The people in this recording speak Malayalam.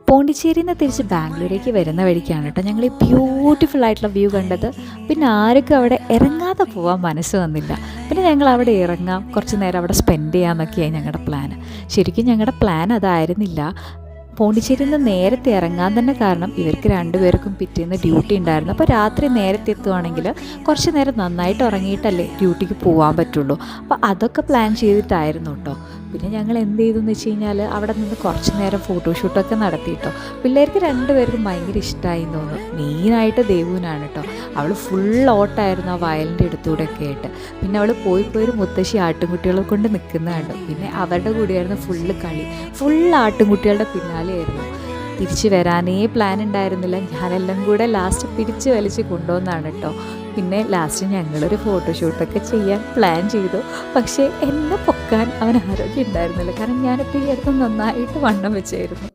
പോണ്ടിച്ചേരിയിൽ നിന്ന് തിരിച്ച് ബാംഗ്ലൂരേക്ക് വരുന്ന വഴിക്കാണ് കേട്ടോ ഞങ്ങൾ ഈ ബ്യൂട്ടിഫുൾ ആയിട്ടുള്ള വ്യൂ കണ്ടത്. പിന്നെ ആർക്കും അവിടെ ഇറങ്ങാതെ പോകാൻ മനസ്സ് വന്നില്ല. പിന്നെ ഞങ്ങൾ അവിടെ ഇറങ്ങാം, കുറച്ച് നേരം അവിടെ സ്പെൻഡ് ചെയ്യാമെന്നൊക്കെയായി ഞങ്ങളുടെ പ്ലാൻ. ശരിക്കും ഞങ്ങളുടെ പ്ലാൻ അതായിരുന്നില്ല. പോണ്ടിച്ചേരിയിൽ നിന്ന് നേരത്തെ ഇറങ്ങാൻ തന്നെ കാരണം ഇവർക്ക് രണ്ടുപേർക്കും പിറ്റേന്ന് ഡ്യൂട്ടി ഉണ്ടായിരുന്നു. അപ്പോൾ രാത്രി നേരത്തെ എത്തുവാണെങ്കിൽ കുറച്ച് നേരം നന്നായിട്ട് ഉറങ്ങിയിട്ടല്ലേ ഡ്യൂട്ടിക്ക് പോകാൻ പറ്റുള്ളൂ. അപ്പോൾ അതൊക്കെ പ്ലാൻ ചെയ്തിട്ടായിരുന്നു കേട്ടോ. പിന്നെ ഞങ്ങൾ എന്ത് ചെയ്തു എന്ന് വെച്ച് കഴിഞ്ഞാൽ അവിടെ നിന്ന് കുറച്ച് നേരം ഫോട്ടോഷൂട്ടൊക്കെ നടത്തി കേട്ടോ. പിള്ളേർക്ക് രണ്ടുപേർക്കും ഭയങ്കര ഇഷ്ടമായി എന്ന് തോന്നുന്നു. മെയിനായിട്ട് ദേവുവിനാണ് കേട്ടോ. അവൾ ഫുൾ ഓട്ടായിരുന്നു ആ വയലിൻ്റെ അടുത്തൂടെയൊക്കെ ആയിട്ട്. പിന്നെ അവൾ പോയി ഒരു മുത്തശ്ശി ആട്ടുംകുട്ടികളെ കൊണ്ട് നിൽക്കുന്ന കണ്ടു. പിന്നെ അവരുടെ കൂടെയായിരുന്നു ഫുള്ള് കളി. ഫുൾ ആട്ടുംകുട്ടികളുടെ പിന്നാലെയായിരുന്നു. തിരിച്ച് വരാനേ പ്ലാൻ ഉണ്ടായിരുന്നില്ല. ഞാനെല്ലാം കൂടെ ലാസ്റ്റ് പിടിച്ച് വലിച്ച് കൊണ്ടുവന്നാണ് കേട്ടോ. പിന്നെ ലാസ്റ്റ് ഞങ്ങളൊരു ഫോട്ടോഷൂട്ടൊക്കെ ചെയ്യാൻ പ്ലാൻ ചെയ്തു. പക്ഷേ എന്നെ പൊക്കാൻ അവൻ ആരോഗ്യം ഉണ്ടായിരുന്നില്ല. കാരണം ഞാനിപ്പോൾ ഈ അടുത്ത് നന്നായിട്ട് വണ്ണം വെച്ചായിരുന്നു.